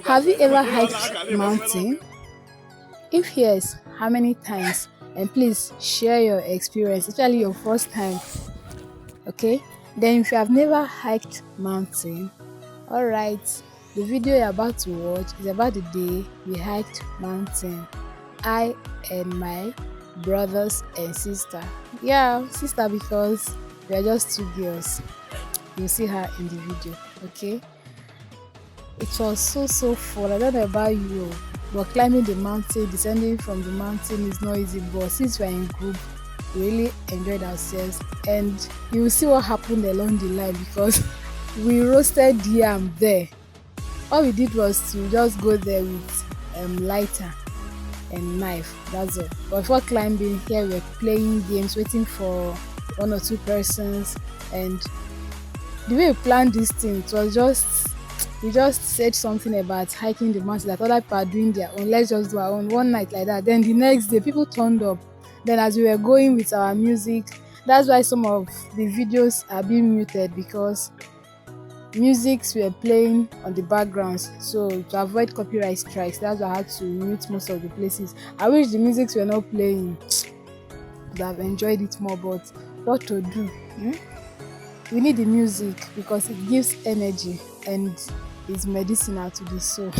Have you ever hiked mountain? If yes, how many times? And please share your experience, especially your first time. Okay? Then if you have never hiked mountain, alright, the video you're about to watch is about the day we hiked mountain. I and my brothers and sister. Yeah, sister because we are just two girls. You'll see her in the video, okay? It was so fun. I don't know about you, but climbing the mountain, descending from the mountain is not easy. But since we're in group, we really enjoyed ourselves, and you will see what happened along the line because we roasted yam there. All we did was to just go there with lighter and knife. That's all. But before climbing, here we're playing games, waiting for one or two persons, and the way we planned this thing, it was just we just said something about hiking the mountain that other people are doing their own. Let's just do our own one night like that. Then the next day, people turned up. Then as we were going with our music, that's why some of the videos are being muted because musics were playing on the backgrounds. So to avoid copyright strikes, that's why I had to mute most of the places. I wish the musics were not playing. Would have enjoyed it more, but what to do? We need the music because it gives energy and is medicinal to the soul.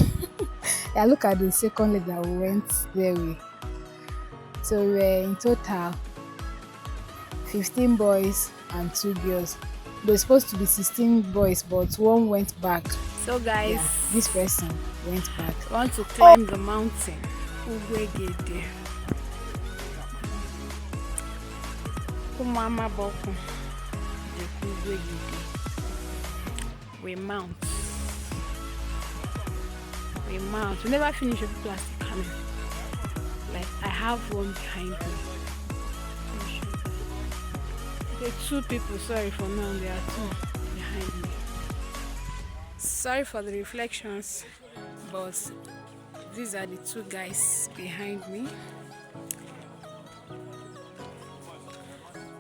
Yeah, look at the second leg that we went there with. So we were in total 15 boys and 2 girls. There were supposed to be 16 boys, but one went back. So guys, yeah, this person went back. We want to climb the mountain. OGECHI'S. Mama Boku. We mount. We never finish with plastic coming. Like I have one behind me. Okay, 2 people. Sorry for now. There are 2 behind me. Sorry for the reflections, but these are the 2 guys behind me.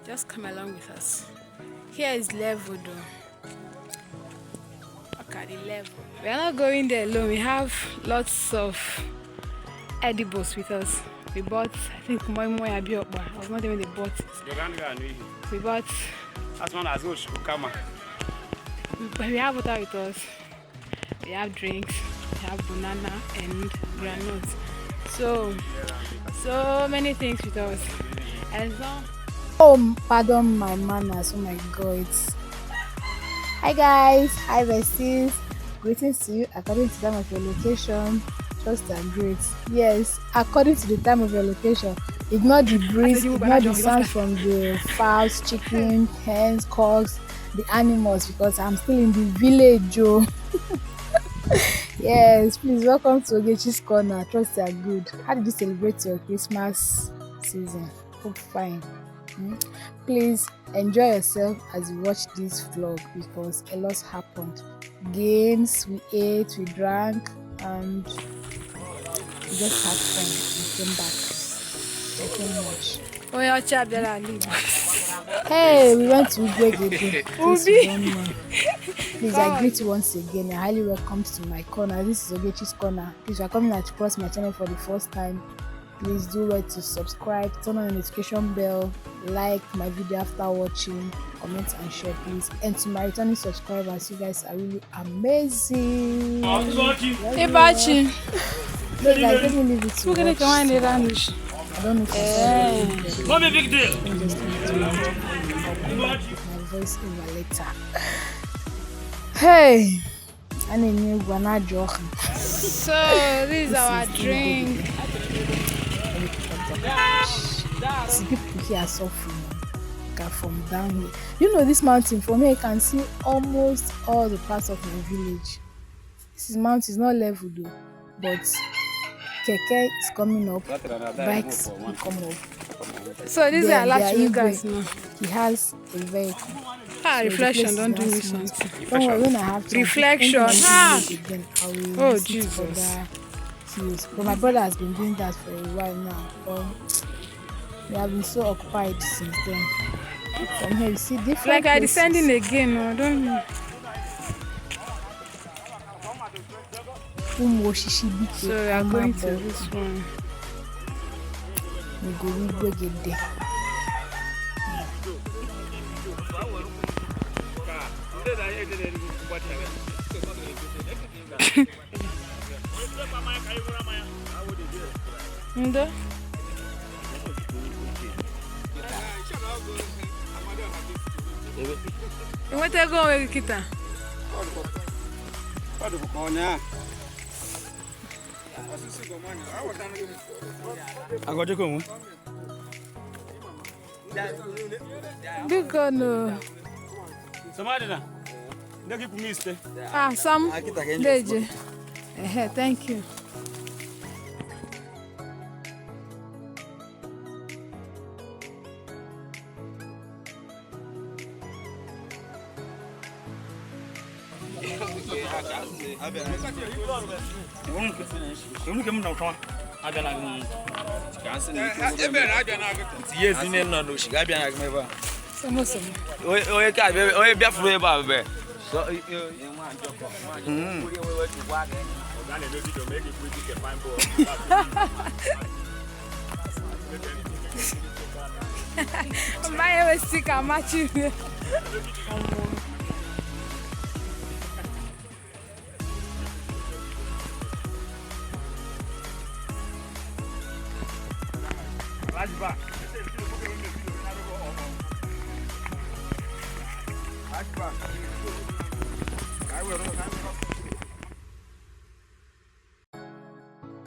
Just come along with us. Here is level though. Look at the level. We are not going there alone. We have lots of edibles with us. We bought, I think, moi abiokpa. I was not even they bought it. We bought. That's one as well. We have water with us. We have drinks. We have banana and granules. So many things with us. And so. Oh, pardon my manners. Oh my God. Hi guys. Hi besties. Greetings to you according to the time of your location. Trust and great. Yes, according to the time of your location. Ignore the breeze, ignore the sounds from the fowls, chicken, hens, cocks, the animals because I'm still in the village, Joe. Yes, please welcome to OGECHI'S corner. Trust you are good. How did you celebrate your Christmas season? Hope fine. Please enjoy yourself as you watch this vlog because a lot happened. Games, we ate, we drank, and we just had fun. We came back. Nothing much. Hey, we went to OGECHI'S. Please, I greet you once again. You're highly welcome to my corner. This is OGECHI'S corner. If you are coming across my channel for the first time, please do well to subscribe, turn on the notification bell, like my video after watching, comment and share please. And to my returning subscribers, you guys are really amazing. Hey Bachi. No guys, let me leave it to watch. I don't know if it's a big deal. My voice over later. Hey, I need Guana joke. So this is our drink. See people here are suffering from down here. You know this mountain for me I can see almost all the parts of my village. This mountain is not level though, but keke is coming up, bikes will come up. So these are like you guys know. He has a vehicle. So reflection, don't do me something. Don't worry, when I have to reflection. Again, I will oh Jesus. But my brother has been doing that for a while now. We have been so occupied since then. From here you see different like I descending again, no, don't you? So we are going to this one. We go get there. What are you going to get? Big no. Some. Thank you. Yes, in no, she got behind me. Oh, so you want My sick, I'm matching.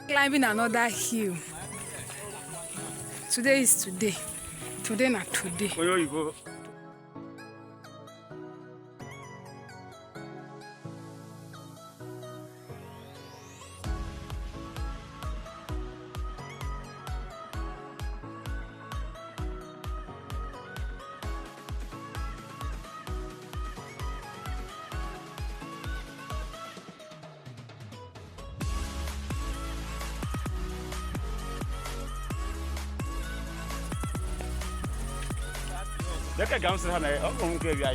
Climbing another hill. Today is today. Today not today. where you go? Look at Gamson, I'm going to give you.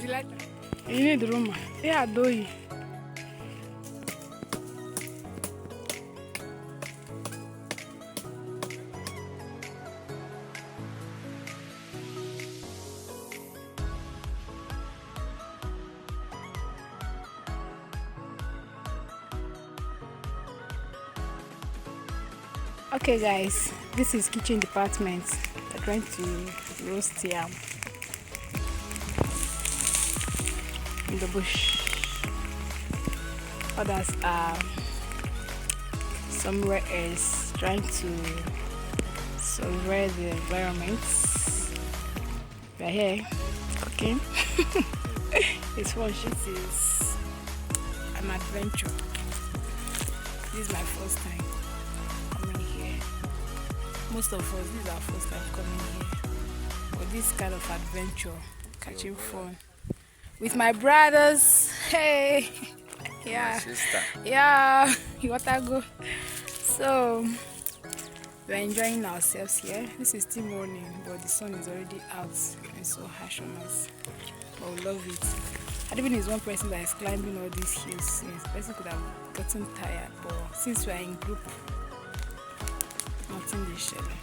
You like that? You need the room. Yeah, do you? Okay guys, this is kitchen department. They're trying to roast yam in the bush. Others are somewhere else trying to survive the environment. We're here cooking. It's fun. This is an adventure. This is my first time coming here. Most of us, this is our first time coming here. But this kind of adventure, catching fun with my brothers. Hey, yeah, Sister. yeah, you want to go? So we're enjoying ourselves here. This is still morning, but the sun is already out and so harsh on us. But we love it. Adibin is one person that is climbing all these hills. Since the person could have gotten tired, but since we are in group, nothing is shelling.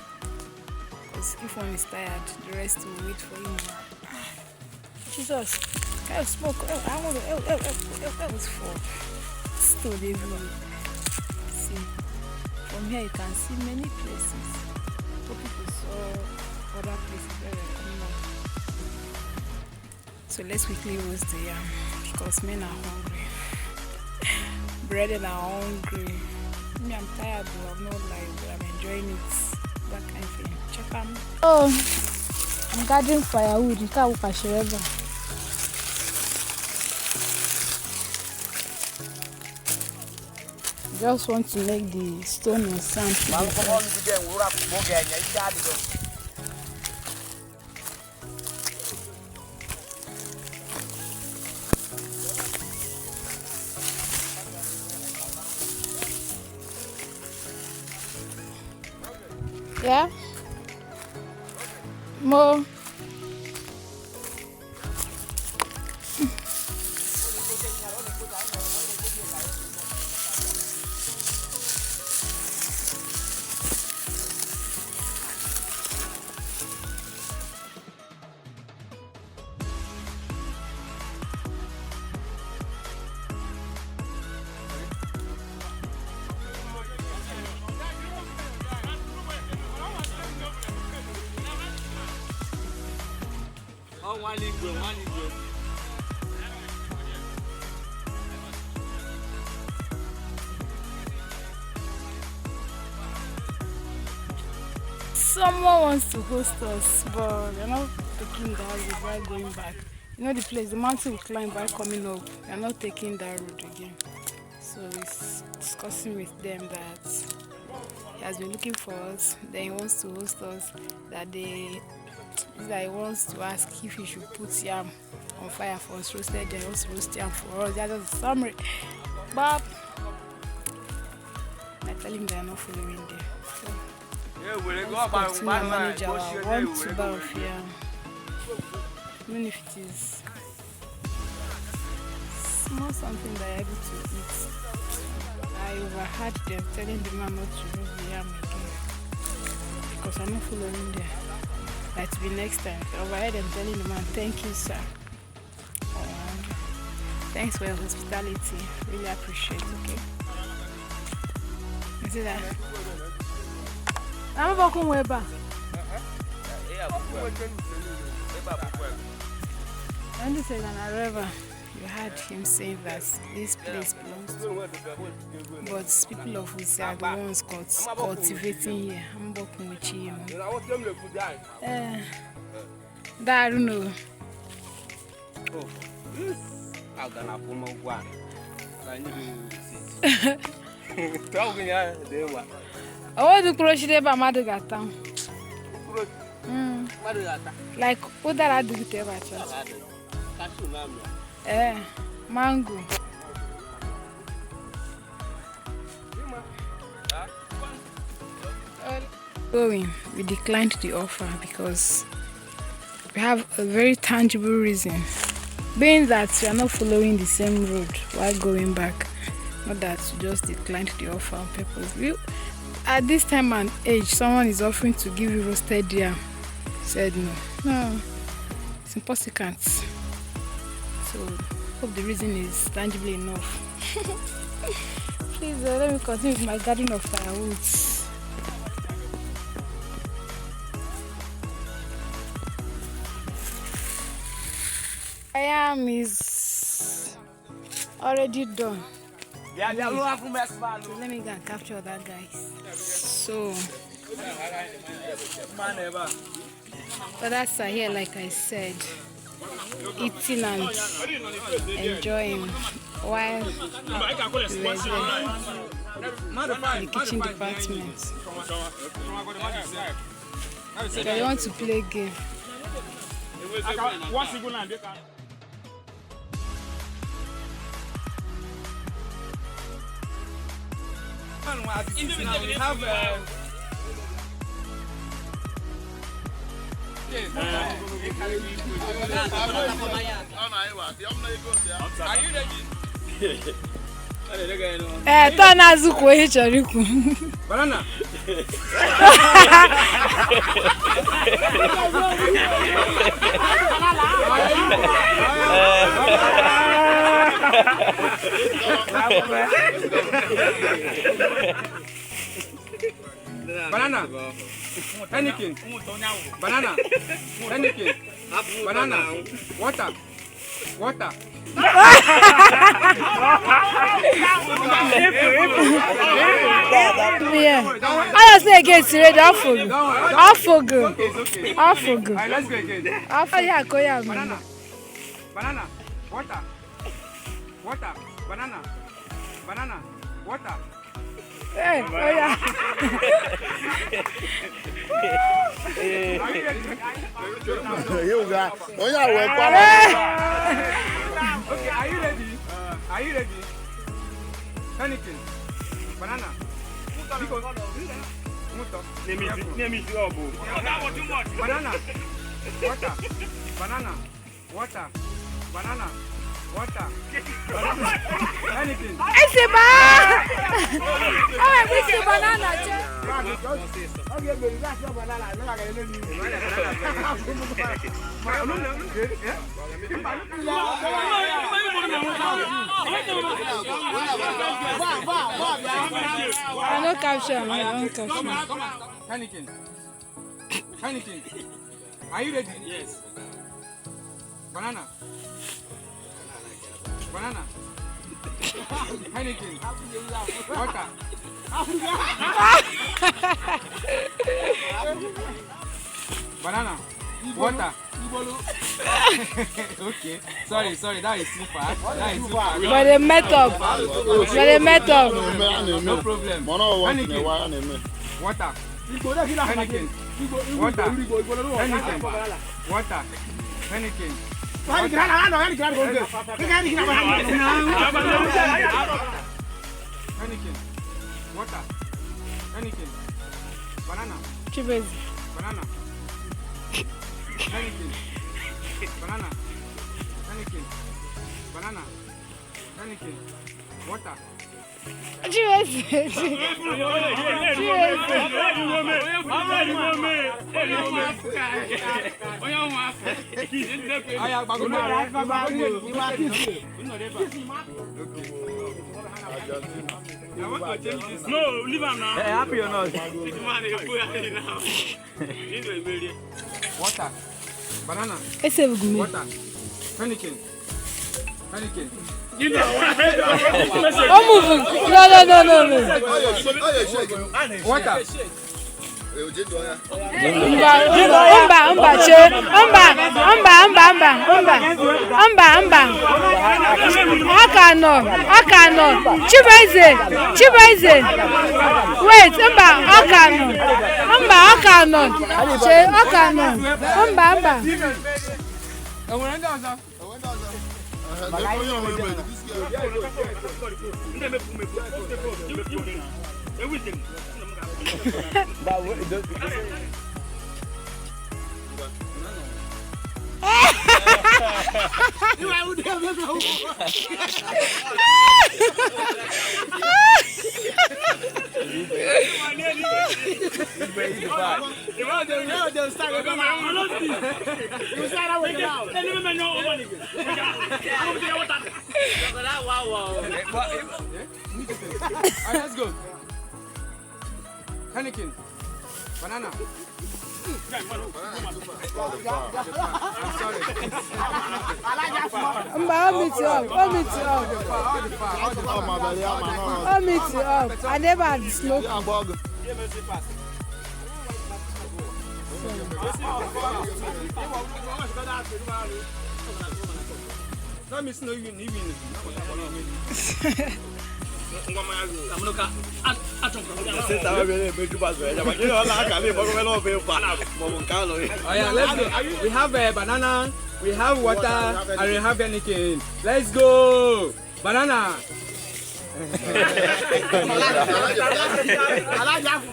Because if one is tired, the rest will wait for him. Jesus, I smoke. I want to. It's for still everywhere. See, from here you can see many places. So people saw other places where they're coming up. So let's quickly roast the yam because men are hungry. Brethren are hungry. Me, I'm tired though. I'm not like, but I'm enjoying it. That kind of thing. Check them. Oh, I'm gathering firewood. You can't walk a shredder. just want to make the stone and sand to be yeah. More. Someone wants to host us, but we're not taking that road while going back. You know the place, the mountain we climb by coming up. We're not taking that road again. So he's discussing with them that he has been looking for us. Then he wants to host us. That he wants to ask if he should put yam on fire for us roasted. Then he wants to roast yam for us. That's just a summary. But I tell him they're not following there. So, continue to manage our 1 tuber of yam, even if it is small something that I'm able to eat. I overheard them telling the man not to roast the yam again because I'm not following there. That will be next time. I overheard them telling the man, thank you, sir. Thanks for your hospitality. Really appreciate it, okay? You see that? I'm about to go back. When they said an arrival, you heard him saying that this place belongs to him. But people of Use are the ones cultivating here. I'm working with him. That I don't know. I want to cross the Madagascar. Like, what did I do with the mango. We declined the offer because we have a very tangible reason. Being that we are not following the same road while going back. Not that we just declined the offer on purpose. At this time and age, someone is offering to give you roasted yam. Said no. No, it's impossible. So, hope the reason is tangible enough. Please let me continue with my garden of firewoods. Yam is already done. So let me go and capture that, guys. So others are here, like I said, eating and enjoying while we were there in the kitchen department. So they want to play a game. We have are you ready? Tana zuko hichariku. Banana. Banana. Anything. Banana. Anything. Banana. Water. Water. Yeah. I just say again, Sire, I forgot. Let's go again. Banana. Banana. Water. Water. Banana. Banana. Water. Hey, oh yeah. You got. Oh yeah, Okay, are you ready? Are you ready? Anything. Banana. Name it banana. Water. Banana. Water. Banana. Water. Anything. It's a banana. Oh, it's a banana. Okay, baby, that's your banana. I'm not gonna leave I don't capture. I don't capture. Heineken. Heineken. Are you ready? Yes. Banana. Banana. Heineken. Water. Banana. Water. Okay. Sorry. That is too fast. That is too fast. But they met up. No problem. Heineken. Water. Heineken. Water. Heineken. Water. Heineken. Heineken. Water. Heineken. Banana. Chibes. Banana. Heineken. Banana. Heineken. Banana. Heineken. Water. Chibes. No, leave him now. Happy or not? Water. Banana. It's a good Water. Heineken. Heineken. Oh, moving. No. Water. Akano. Chibeze. Wait, Akano. Let's go. Heineken. Banana. I'm sorry. I'll meet you up. I never had the smoke. Let me know you even. Let's go. We have a banana, we have water, and we have anything. Let's go. Banana.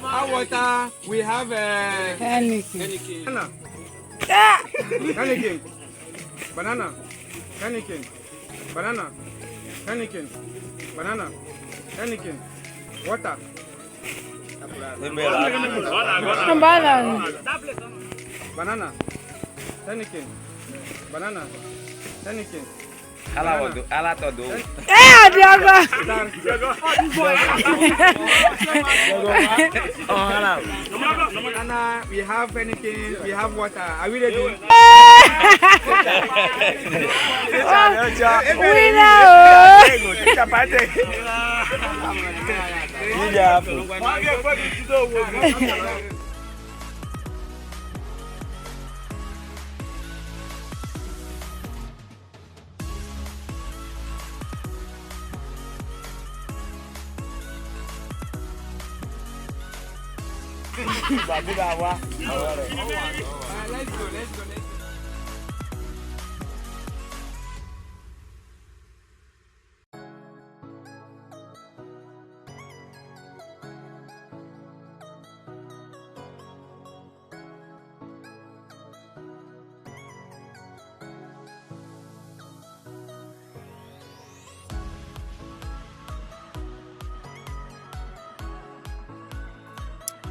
Our water, we have Anything. Banana. Heineken. Banana. Heineken. Banana. Heineken. Banana. Heineken. Water. Banana. Heineken. Banana. Heineken. Ala todo. Diogo. Banana, we have anything, we have water. Are we ready? Winner. Let's go.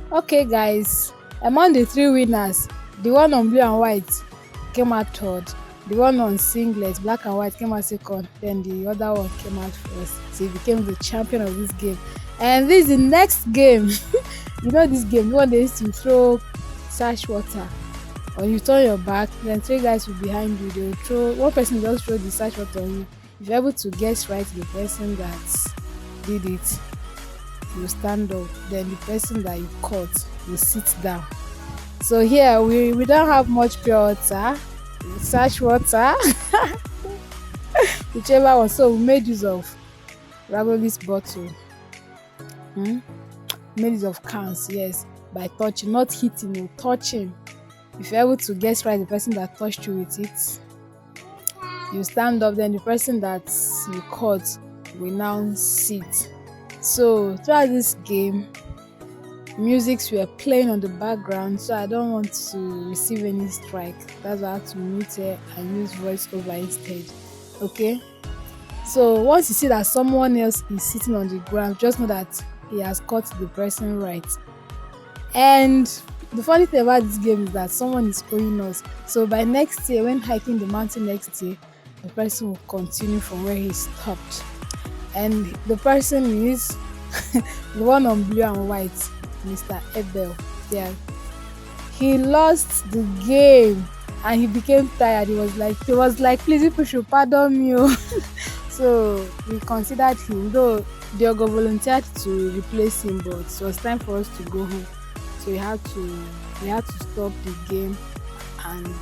Okay, guys, among the three winners, the one on blue and white came out third, the one on singlet black and white came out second, then the other one came out first. So he became the champion of this game. And this is the next game. You know this game, the one they used to throw sash water. When you turn your back, then three guys will be behind you. They will throw, one person will just throw the sash water on you. If you're able to guess right the person that did it, you stand up, then the person that you caught will sit down. So here we don't have much pure water, sash water, whichever one. So we made use of Ragolis bottle, made use of cans, yes, by touching, not hitting or touching. If you're able to guess right the person that touched you with it, you stand up, then the person that you caught will now sit. So throughout this game, musics were playing on the background, so I don't want to receive any strike. That's why I have to mute it and use voice over instead. Okay, so once you see that someone else is sitting on the ground, just know that he has caught the person right. And the funny thing about this game is that someone is owing us. So by next year, when hiking the mountain next year, the person will continue from where he stopped. And the person is the one on blue and white, Mr. Abel. Yeah, he lost the game and he became tired. He was like, please, people should pardon me. So we considered him, though Diogo volunteered to replace him, but it was time for us to go home. So we had to stop the game, and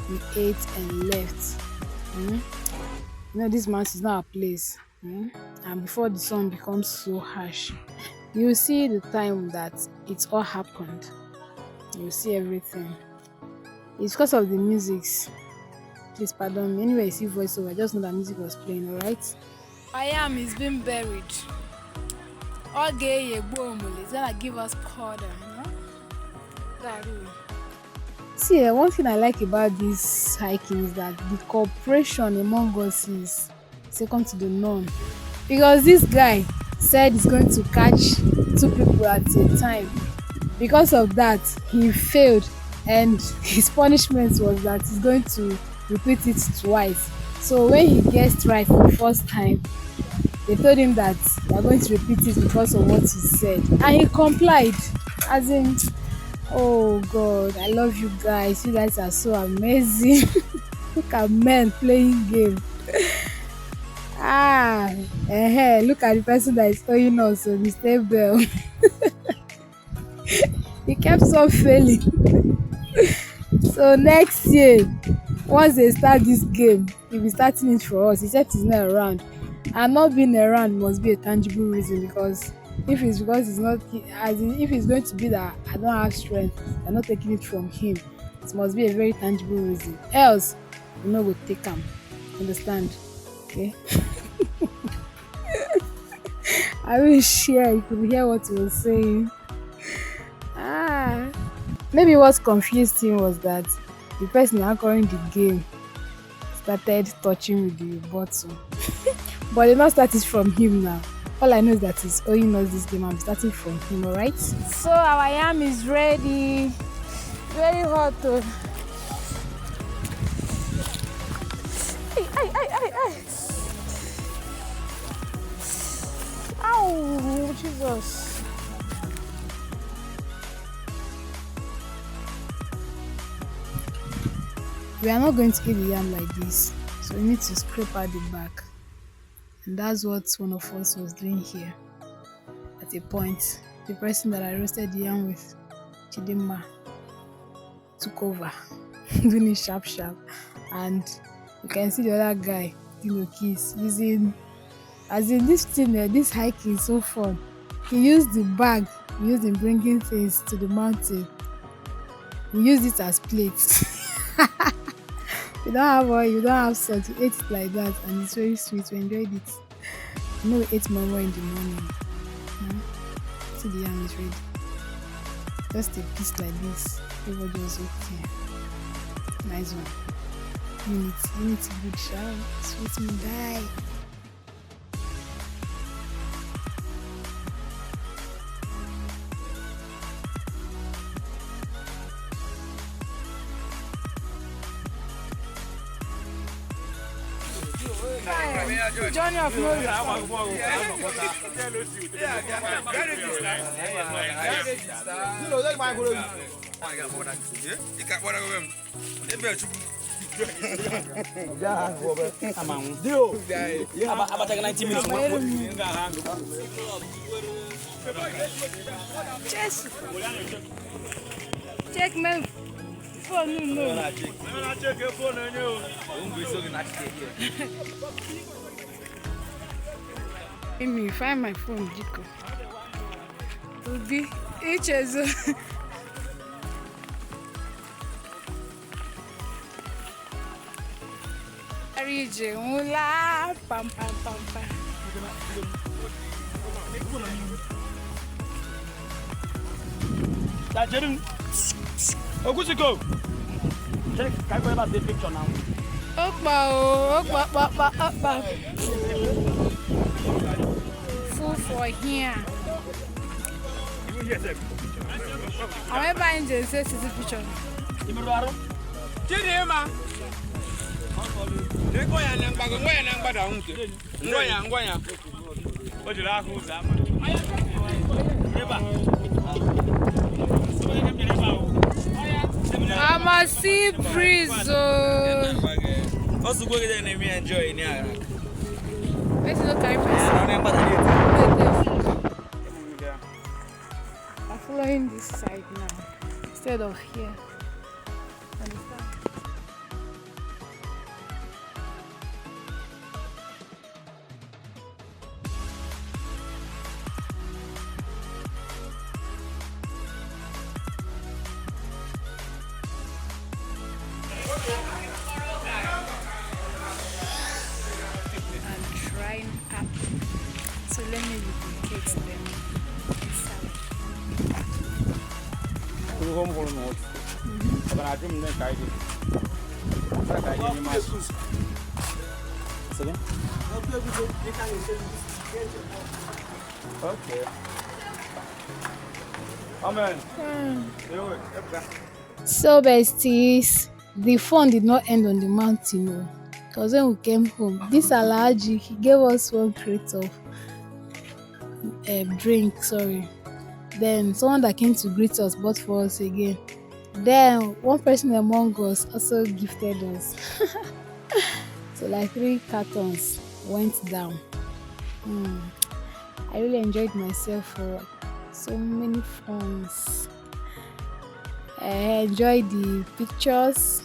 we ate and left. You know, this mountain is not a place. And before the sun becomes so harsh, you see the time that it all happened. You see everything. It's because of the music. Please pardon me. Anyway, you see voiceover, just know that music was playing, alright? Is being buried. Okay, it's gonna give us powder, See, one thing I like about this hiking is that the cooperation among us is second to the none, because this guy said he's going to catch 2 people at a time. Because of that, he failed, and his punishment was that he's going to repeat it twice. So when he guessed right the first time, they told him that they are going to repeat it because of what he said, and he complied. As in, oh God, I love you guys. You guys are so amazing. Look at men playing game. Look at the person that is owing us, Mr. Bell. He kept on failing. So next year, once they start this game, he'll be starting it for us, except he's not around. And not being around must be a tangible reason, because if it's because he's not, as in, if it's going to be that I don't have strength, I'm not taking it from him, it must be a very tangible reason. Else, you know, we'll take him. Understand? Okay. I wish you could hear what he was saying. Maybe what confused him was that the person anchoring the game started touching with the bottle. But they not started from him now. All I know is that he's owing us this game. I'm starting from him, alright? So our yam is ready. Very hot. Ow, Jesus. We are not going to eat the yam like this, so we need to scrape out the back. And that's what one of us was doing here. At a point, the person that I roasted the yam with, Chidinma, took over, doing it sharp, and you can see the other guy, Kiss, using, as in this thing, this hiking is so fun. He used the bag we use in bringing things to the mountain. We use it as plates. We don't have oil, you don't have salt. We ate it like that, and it's very sweet. We enjoyed it. You know, we ate more in the morning. See, the yam is ready. Just a piece like this. Everybody was okay. Nice one. Unity, good shout. Sweet me die. Journey of no About 90 minutes. check me. Phone no. Let me find my phone, Jiko. OGECH'S. Region, pam pam pam pam. Oguchiko. Check, can you take picture now? Okpa. Full for here. Am I buying the picture? Chidima. Ngoya nangba ngoya. Ojira ku za. I'm a sea breeze. Also, go get an enjoy in here. Let's look at I'm following this side now instead of here. Understand? I'm trying up. So let me replicate them inside. Home for no. But I don't know guide. Okay. Amen. So besties, the fun did not end on the mountain, because when we came home, this Alhaji, he gave us one crate of drink, then someone that came to greet us bought for us again. Then one person among us also gifted us. So like 3 cartons went down. I really enjoyed myself for so many funs. Enjoy the pictures.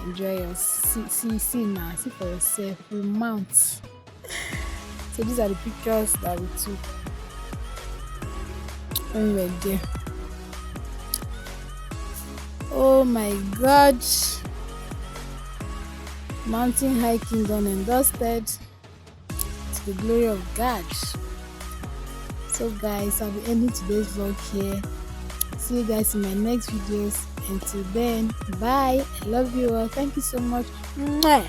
Enjoy us. See now. See for yourself. We mount. So these are the pictures that we took when we were there. Oh my God! Mountain hiking done and dusted. To the glory of God. So guys, I'll be ending today's vlog here. See you guys in my next videos. Until then, bye. I love you all. Thank you so much. Mwah.